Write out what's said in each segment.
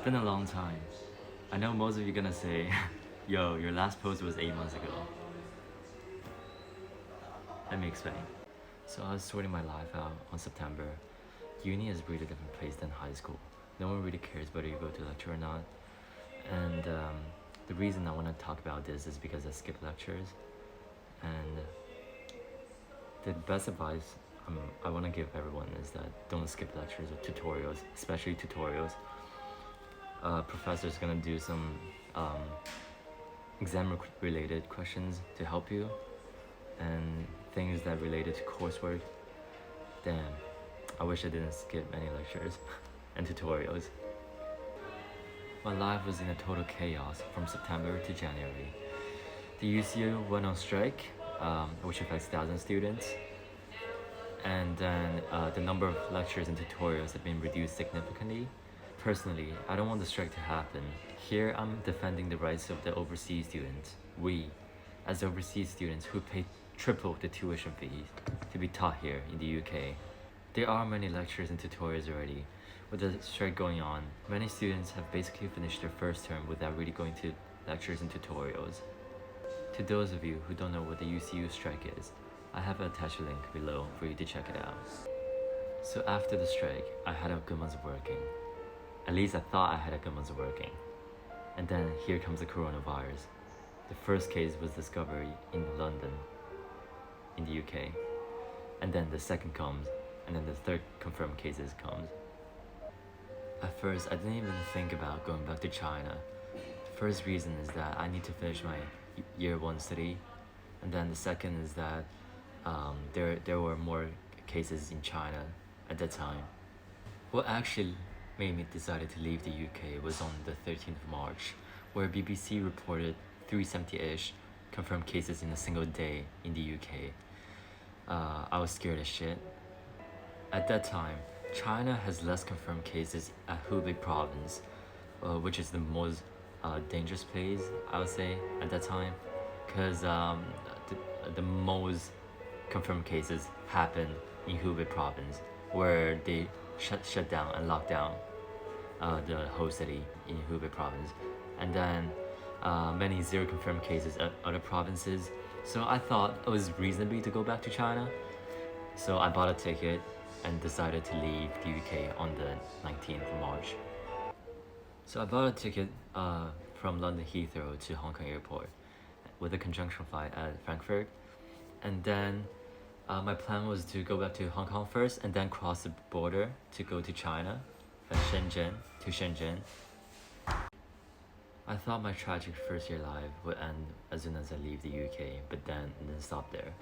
been a long time. I know most of you gonna say, yo, your last post was 8 months ago. Let me explain. So I was sorting my life out on September. Uni is a really different place than high school. No one really cares whether you go to lecture or not. And the reason I want to talk about this is because I skipped lectures. And the best advice I want to give everyone is that don't skip lectures or tutorials, especially tutorials. Professor's gonna do some exam related questions to help you, and things that related to coursework. Damn, I wish I didn't skip any lectures and tutorials. My life was in a total chaos from September to January. The UCU went on strike, which affects thousands of students. And then the number of lectures and tutorials have been reduced significantly. Personally, I don't want the strike to happen. Here, I'm defending the rights of the overseas students. We, as overseas students who pay triple the tuition fees to be taught here in the UK. There are many lectures and tutorials already. With the strike going on, many students have basically finished their first term without really going to lectures and tutorials. To those of you who don't know what the UCU strike is, I have attached a link below for you to check it out. So after the strike, I had a good month of working. At least I thought I had a good month of working. And then here comes the coronavirus. The first case was discovered in London, in the UK. And then the second comes, and then the third confirmed cases comes. At first, I didn't even think about going back to China. The first reason is that I need to finish my year 1 study. And then the second is that there were more cases in China at that time. What actually made me decide to leave the UK was on the 13th of March, where BBC reported 370-ish confirmed cases in a single day in the UK. I was scared as shit. At that time, China has less confirmed cases at Hubei province, which is the most dangerous place, I would say, at that time, because the most confirmed cases happened in Hubei province, where they shut down and locked down the whole city in Hubei province, and then many zero confirmed cases at other provinces. So I thought it was reasonably to go back to China. So I bought a ticket and decided to leave the UK on the 19th of March. So I bought a ticket from London Heathrow to Hong Kong Airport with a conjunction flight at Frankfurt. And then my plan was to go back to Hong Kong first and then cross the border to go to China, from Shenzhen. I thought my tragic first year life would end as soon as I leave the UK, but then it didn't stop there.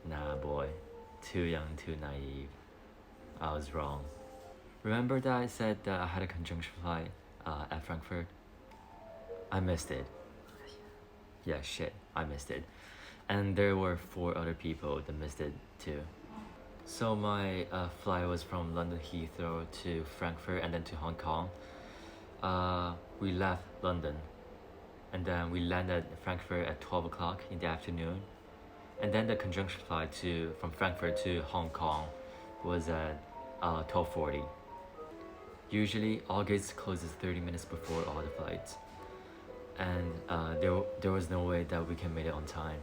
Nah boy, too young, too naive. I was wrong. Remember that I said that I had a conjunction flight at Frankfurt? I missed it. Yeah, shit, I missed it. And there were 4 other people that missed it too. So my flight was from London Heathrow to Frankfurt and then to Hong Kong. We left London and then we landed at Frankfurt at 12 o'clock in the afternoon. And then the conjunction flight from Frankfurt to Hong Kong was at 12:40. Usually all gates closes 30 minutes before all the flights. And there was no way that we can make it on time.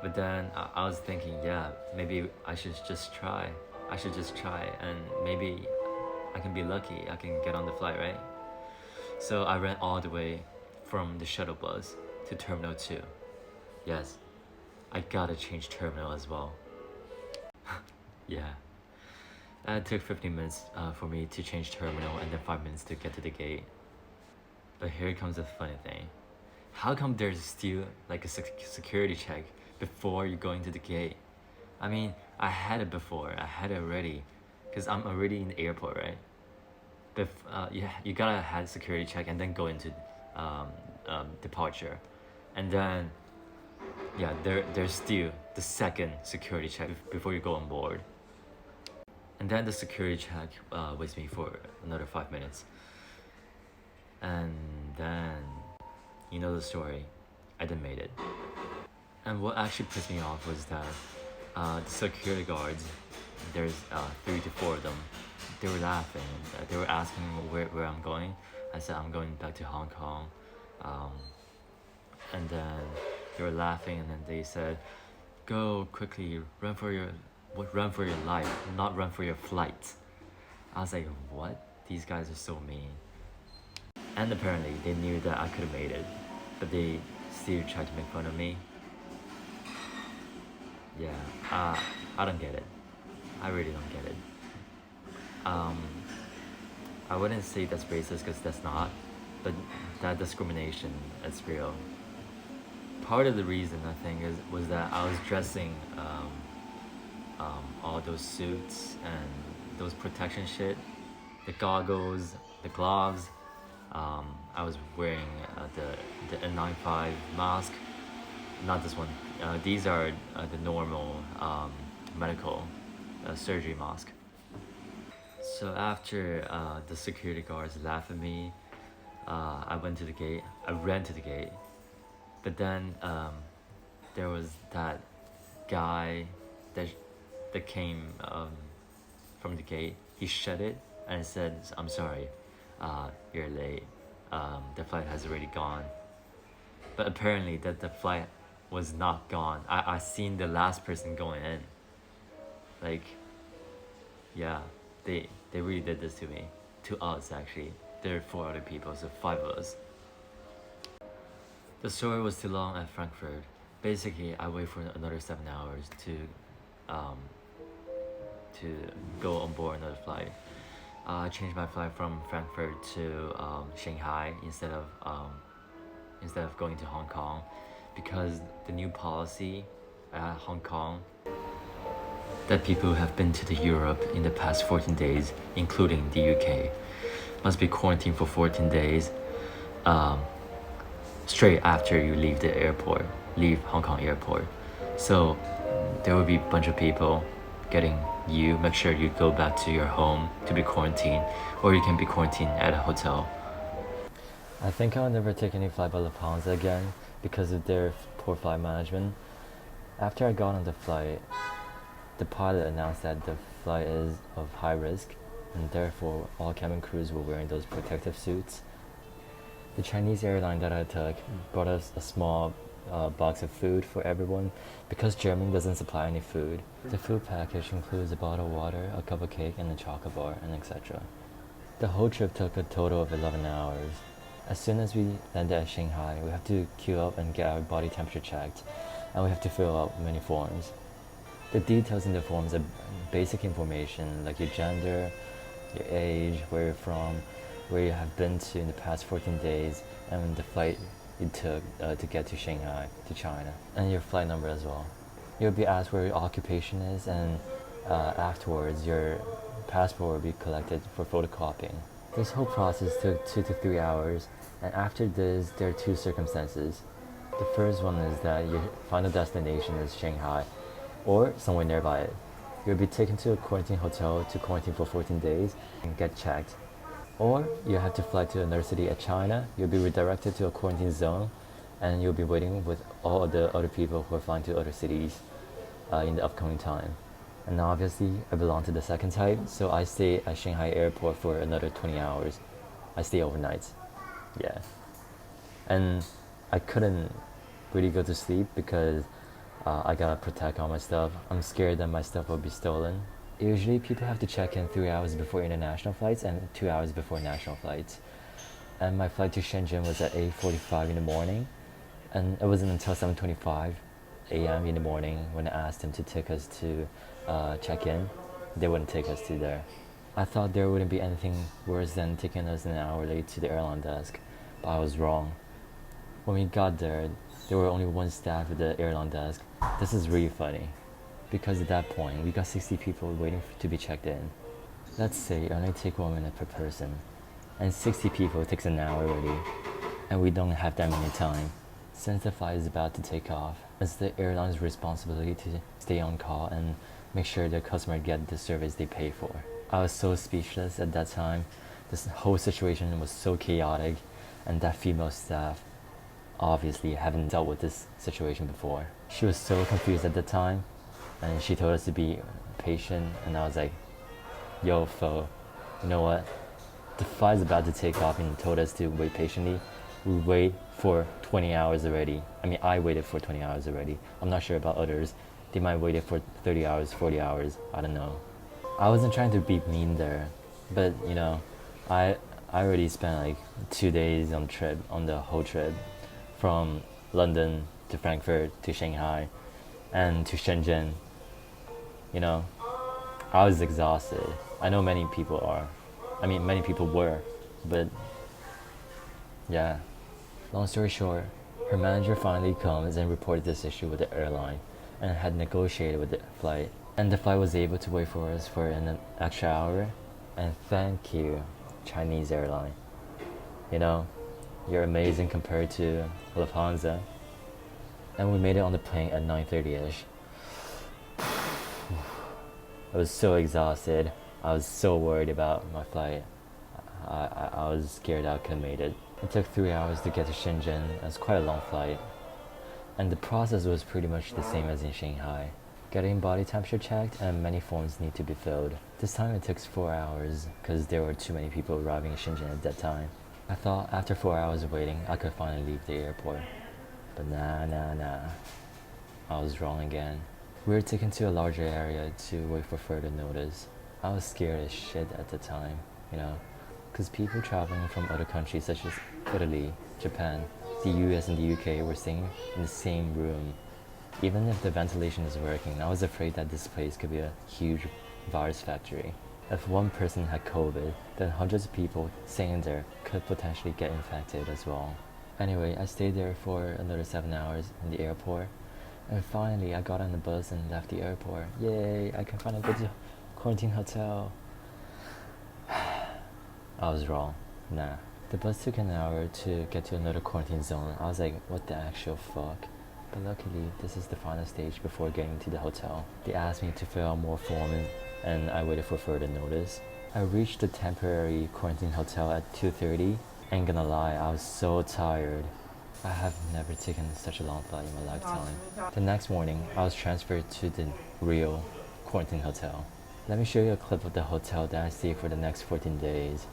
But then I was thinking, yeah, maybe I should just try. And maybe I can be lucky, I can get on the flight, right? So I ran all the way from the shuttle bus to Terminal 2. Yes, I gotta change terminal as well. Yeah. It took 15 minutes for me to change terminal and then 5 minutes to get to the gate. But here comes the funny thing. How come there's still like a security check before you go into the gate? I mean, I had it before, I had it already, because I'm already in the airport, right? You gotta have security check and then go into departure. And then, yeah, there's still the second security check before you go on board. And then the security check waits me for another 5 minutes. And then, you know the story, I didn't make it. And what actually pissed me off was that the security guards, there's 3 to 4 of them, they were laughing. They were asking where I'm going. I said I'm going back to Hong Kong. Um, and then they were laughing, and then they said, "Go quickly, run for your life, not run for your flight." I was like, what? These guys are so mean. And apparently they knew that I could have made it, but they still tried to make fun of me. Yeah, I don't get it. I really don't get it. I wouldn't say that's racist because that's not, but that discrimination is real. Part of the reason I think was that I was dressing all those suits and those protection shit, the goggles, the gloves. I was wearing the N95 mask, not this one. These are the normal medical surgery mask. So after the security guards laughed at me, I went to the gate. I ran to the gate, but then there was that guy that came from the gate. He shut it and said, "I'm sorry, you're late. The flight has already gone." But apparently that the flight was not gone. I seen the last person going in. Like, yeah, they really did this to me, to us actually. There are 4 other people, so 5 of us. The story was too long at Frankfurt. Basically, I waited for another 7 hours to go on board another flight. I changed my flight from Frankfurt to Shanghai instead of going to Hong Kong, because the new policy at Hong Kong that people who have been to the Europe in the past 14 days, including the UK, must be quarantined for 14 days straight after you leave Hong Kong airport. So there will be a bunch of people getting you. Make sure you go back to your home to be quarantined, or you can be quarantined at a hotel. I think I'll never take any flight by Lufthansa again because of their poor flight management. After I got on the flight, the pilot announced that the flight is of high risk, and therefore all cabin crews were wearing those protective suits. The Chinese airline that I took brought us a small box of food for everyone because Germany doesn't supply any food. The food package includes a bottle of water, a cup of cake, and a chocolate bar, and etc. The whole trip took a total of 11 hours. As soon as we landed at Shanghai, we have to queue up and get our body temperature checked, and we have to fill out many forms. The details in the forms are basic information like your gender, your age, where you're from, where you have been to in the past 14 days, and the flight you took to get to Shanghai, to China, and your flight number as well. You'll be asked where your occupation is, and afterwards your passport will be collected for photocopying. This whole process took 2 to 3 hours, and after this there are 2 circumstances. The first one is that your final destination is Shanghai, or somewhere nearby it. You'll be taken to a quarantine hotel to quarantine for 14 days and get checked. Or you have to fly to another city at China. You'll be redirected to a quarantine zone, and you'll be waiting with all the other people who are flying to other cities in the upcoming time. And obviously, I belong to the second type, so I stay at Shanghai airport for another 20 hours. I stay overnight. Yeah. And I couldn't really go to sleep because I gotta protect all my stuff. I'm scared that my stuff will be stolen. Usually people have to check in 3 hours before international flights and 2 hours before national flights. And my flight to Shenzhen was at 8:45 in the morning, and it wasn't until 7:25 a.m. in the morning when I asked them to take us to check in. They wouldn't take us to there. I thought there wouldn't be anything worse than taking us an hour late to the airline desk, but I was wrong. When we got there were only 1 staff at the airline desk. This is really funny, because at that point we got 60 people waiting to be checked in. Let's say it only take 1 minute per person, and 60 people takes an hour already, and we don't have that many time. Since the flight is about to take off, it's the airline's responsibility to stay on call and make sure their customer get the service they pay for. I was so speechless at that time. This whole situation was so chaotic, and that female staff obviously haven't dealt with this situation before. She was so confused at the time, and she told us to be patient, and I was like, yo, Pho, You know what? The flight's about to take off and told us to wait patiently. We wait for 20 hours already. I mean, I waited for 20 hours already. I'm not sure about others. They might waited for 30 hours, 40 hours. I don't know. I wasn't trying to be mean there, but you know, I I already spent like 2 days on the whole trip, from London to Frankfurt to Shanghai, and to Shenzhen. You know, I was exhausted. I know many people are. I mean, many people were, but yeah. Long story short, her manager finally comes and reported this issue with the airline, and had negotiated with the flight, and the flight was able to wait for us for an extra hour. And thank you, Chinese airline. You know, you're amazing compared to Lufthansa. And we made it on the plane at 9:30ish. I was so exhausted. I was so worried about my flight. I was scared I couldn't make it. It took 3 hours to get to Shenzhen. It was quite a long flight. And the process was pretty much the same as in Shanghai. Getting body temperature checked, and many forms need to be filled. This time it took 4 hours because there were too many people arriving in Shenzhen at that time. I thought after 4 hours of waiting, I could finally leave the airport. But nah. I was wrong again. We were taken to a larger area to wait for further notice. I was scared as shit at the time, you know, because people traveling from other countries such as Italy, Japan, the US and the UK were staying in the same room. Even if the ventilation is working, I was afraid that this place could be a huge virus factory. If one person had COVID, then hundreds of people staying there could potentially get infected as well. Anyway, I stayed there for another 7 hours in the airport, and finally I got on the bus and left the airport. Yay, I can finally go to quarantine hotel. I was wrong. Nah. The bus took an hour to get to another quarantine zone. I was like, what the actual fuck? But luckily, this is the final stage before getting to the hotel. They asked me to fill out more forms, and I waited for further notice. I reached the temporary quarantine hotel at 2:30. Ain't gonna lie, I was so tired. I have never taken such a long flight in my lifetime. The next morning, I was transferred to the real quarantine hotel. Let me show you a clip of the hotel that I stayed for the next 14 days.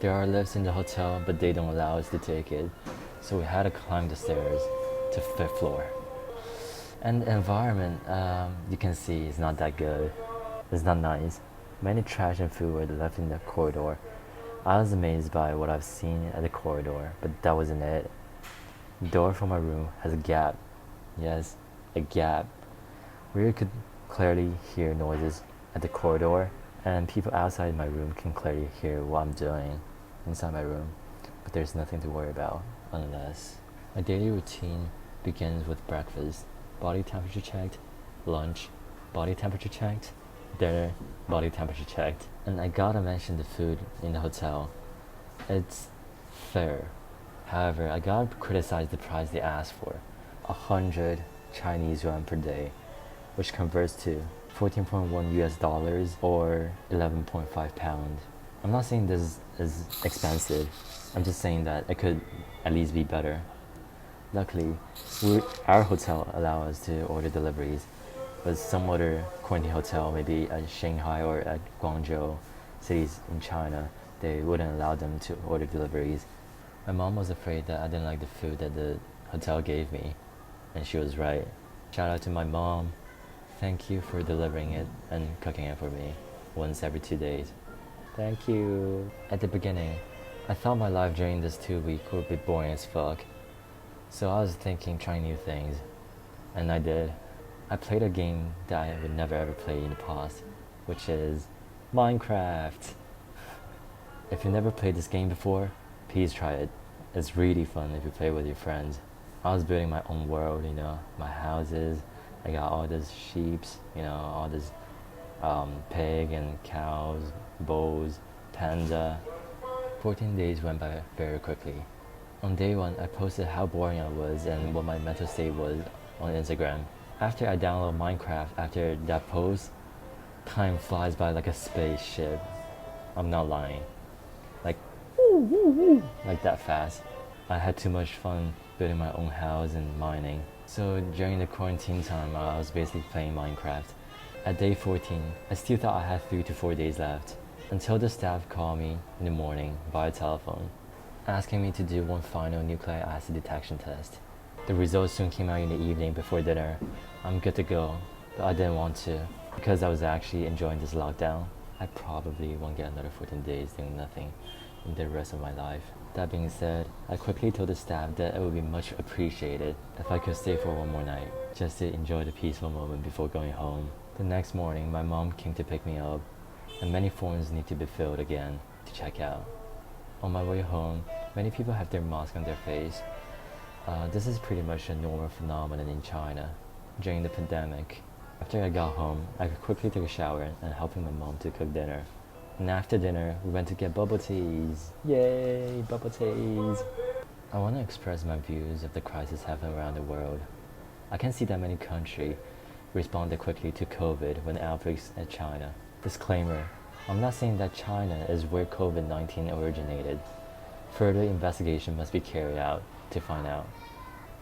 There are lifts in the hotel, but they don't allow us to take it, so we had to climb the stairs to 5th floor. And the environment, you can see, is not that good. It's not nice. Many trash and food were left in the corridor. I was amazed by what I've seen at the corridor, but that wasn't it. The door for my room has a gap. Yes, a gap. We could clearly hear noises at the corridor, and people outside my room can clearly hear what I'm doing inside my room. But there's nothing to worry about, unless my daily routine begins with breakfast, body temperature checked, lunch, body temperature checked, dinner, body temperature checked. And I gotta mention the food in the hotel. It's fair. However, I gotta criticize the price they asked for. 100 Chinese yuan per day, which converts to 14.1 US dollars or 11.5 pounds. I'm not saying this is expensive. I'm just saying that it could at least be better. Luckily, our hotel allows us to order deliveries, but some other quarantine hotel, maybe at Shanghai or at Guangzhou, cities in China, they wouldn't allow them to order deliveries. My mom was afraid that I didn't like the food that the hotel gave me, and she was right. Shout out to my mom. Thank you for delivering it and cooking it for me once every 2 days. Thank you. At the beginning, I thought my life during this 2 week would be boring as fuck. So I was thinking trying new things, and I did. I played a game that I would never ever play in the past, which is Minecraft. If you've never played this game before, please try it. It's really fun if you play with your friends. I was building my own world, you know, my houses. I got all these sheeps, you know, all this pig and cows, bulls, panda. 14 days went by very quickly. On day 1, I posted how boring I was and what my mental state was on Instagram. After I download Minecraft, after that post, time flies by like a spaceship. I'm not lying. Like that fast. I had too much fun building my own house and mining. So during the quarantine time, I was basically playing Minecraft. At day 14, I still thought I had 3 to 4 days left. until the staff called me in the morning via telephone, asking me to do one final nucleic acid detection test. The results soon came out in the evening before dinner. I'm good to go, but I didn't want to because I was actually enjoying this lockdown. I probably won't get another 14 days doing nothing in the rest of my life. That being said, I quickly told the staff that it would be much appreciated if I could stay for one more night, just to enjoy the peaceful moment before going home. The next morning, my mom came to pick me up, and many forms need to be filled again to check out. On my way home, many people have their mask on their face. This is pretty much a normal phenomenon in China during the pandemic. After I got home, I quickly took a shower and helping my mom to cook dinner. And after dinner, we went to get bubble teas. Yay, bubble teas! I want to express my views of the crisis happening around the world. I can see that many countries responded quickly to COVID when outbreaks at China. Disclaimer, I'm not saying that China is where COVID-19 originated. Further investigation must be carried out to find out.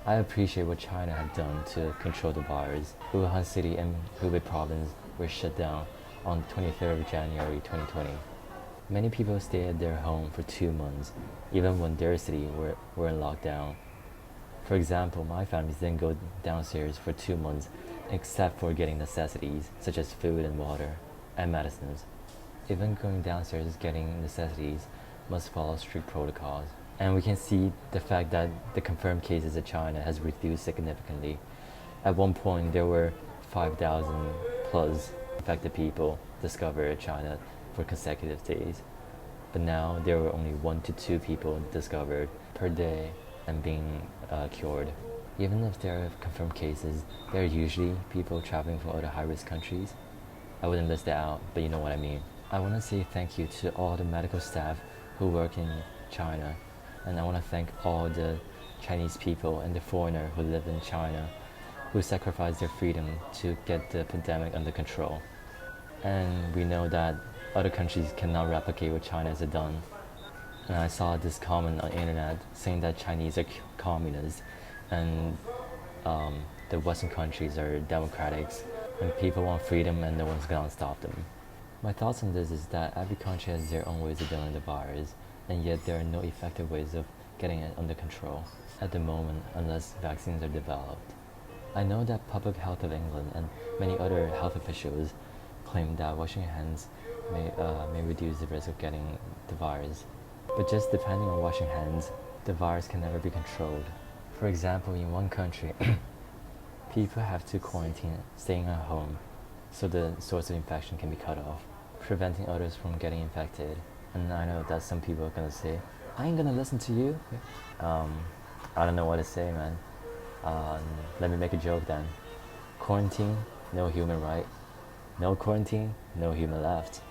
I appreciate what China have done to control the virus. Wuhan City and Hubei province were shut down on 23rd of January 2020. Many people stayed at their home for 2 months, even when their city were in lockdown. For example, my family didn't go downstairs for 2 months except for getting necessities such as food and water and medicines. Even going downstairs getting necessities must follow strict protocols. And we can see the fact that the confirmed cases in China has reduced significantly. At one point, there were 5,000 plus infected people discovered in China for consecutive days. But now there were only 1 to 2 people discovered per day and being cured. Even if there are confirmed cases, there are usually people traveling from other high-risk countries. I wouldn't list that out, but you know what I mean. I want to say thank you to all the medical staff who work in China. And I want to thank all the Chinese people and the foreigner who live in China who sacrificed their freedom to get the pandemic under control. And we know that other countries cannot replicate what China has done. And I saw this comment on the internet saying that Chinese are communists and the Western countries are democrats and people want freedom and no one's gonna stop them. My thoughts on this is that every country has their own ways of dealing with the virus, and yet there are no effective ways of getting it under control at the moment unless vaccines are developed. I know that Public Health of England and many other health officials claim that washing your hands may reduce the risk of getting the virus. But just depending on washing hands, the virus can never be controlled. For example, in one country, people have to quarantine, staying at home, so the source of infection can be cut off, preventing others from getting infected. And I know that some people are gonna say, I ain't gonna listen to you. I don't know what to say, man. Let me make a joke then. Quarantine, no human right. No quarantine, no human left.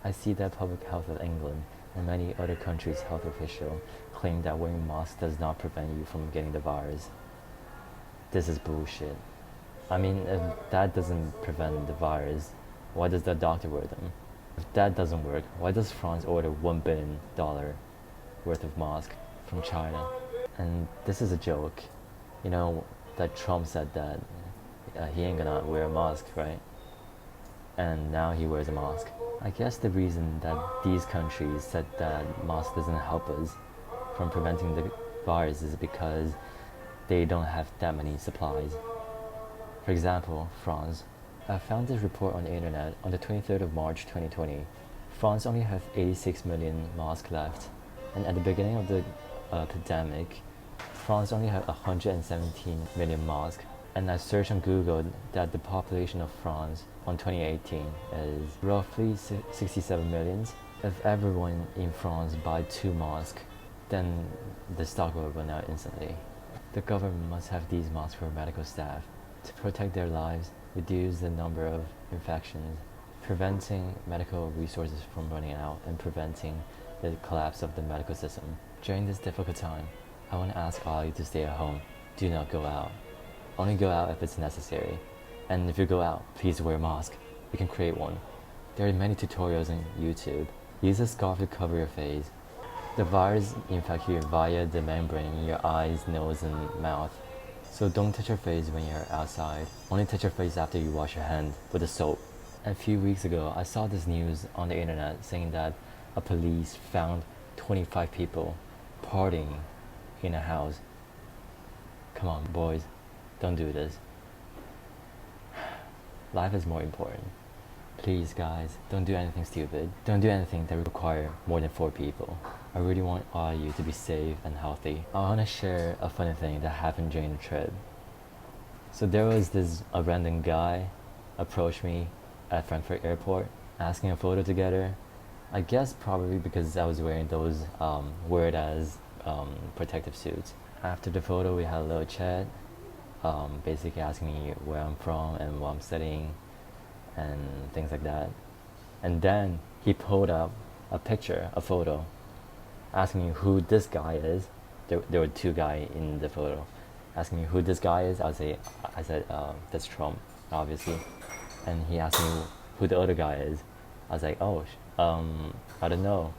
I see that Public Health of England and many other countries' health officials claim that wearing masks does not prevent you from getting the virus. This is bullshit. I mean, if that doesn't prevent the virus, why does the doctor wear them? If that doesn't work, why does France order $1 billion worth of masks from China? And this is a joke. You know, that Trump said that he ain't gonna wear a mask, right? And now he wears a mask. I guess the reason that these countries said that mask doesn't help us from preventing the virus is because they don't have that many supplies. For example, France. I found this report on the internet on the 23rd of March 2020. France only has 86 million masks left, and at the beginning of the pandemic, France only had 117 million masks. And I searched on Google that the population of France on 2018 is roughly 67 millions. If everyone in France buy 2 masks, then the stock will run out instantly. The government must have these masks for medical staff to protect their lives, reduce the number of infections, preventing medical resources from running out, and preventing the collapse of the medical system. During this difficult time, I want to ask all of you to stay at home. Do not go out. Only go out if it's necessary. And if you go out, please wear a mask. You can create one. There are many tutorials on YouTube. Use a scarf to cover your face. The virus infects you via the membrane in your eyes, nose, and mouth. So don't touch your face when you're outside. Only touch your face after you wash your hands with a soap. A few weeks ago, I saw this news on the internet saying that a police found 25 people partying in a house. Come on, boys, don't do this. Life is more important. Please, guys, don't do anything stupid. Don't do anything that require more than 4 people. I really want all of you to be safe and healthy. I want to share a funny thing that happened during the trip. So there was a random guy approached me at Frankfurt Airport asking a photo together. I guess probably because I was wearing those weird as protective suits. After the photo, we had a little chat, basically asking me where I'm from and what I'm studying and things like that. And then he pulled up a photo, asking me who this guy is. There were 2 guys in the photo, asking me who this guy is. I said that's Trump, obviously. And he asked me who the other guy is. I was like, oh, I don't know.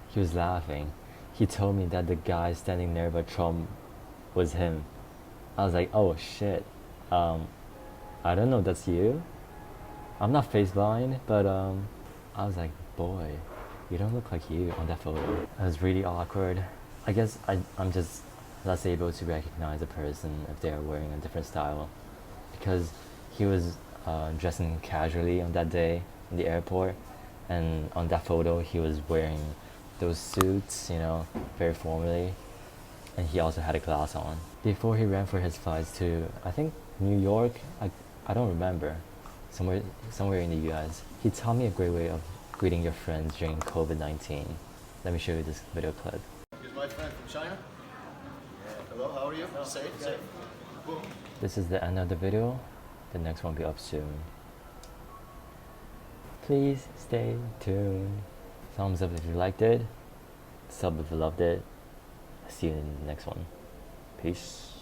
He was laughing. He told me that the guy standing there by Trump was him. I was like, oh shit. I don't know, that's you? I'm not face blind, but I was like, boy, you don't look like you on that photo. It was really awkward. I guess I'm just less able to recognize a person if they're wearing a different style, because he was dressing casually on that day in the airport, and on that photo he was wearing those suits, very formally, and he also had a glass on. Before he ran for his flights to, I think, New York, I don't remember, somewhere in the US, he taught me a great way of greeting your friends during COVID-19. Let me show you this video clip. Here's my friend from China. Hello, how are you? Safe? Boom. This is the end of the video. The next one will be up soon. Please stay tuned. Thumbs up if you liked it. Sub if you loved it. See you in the next one. Peace.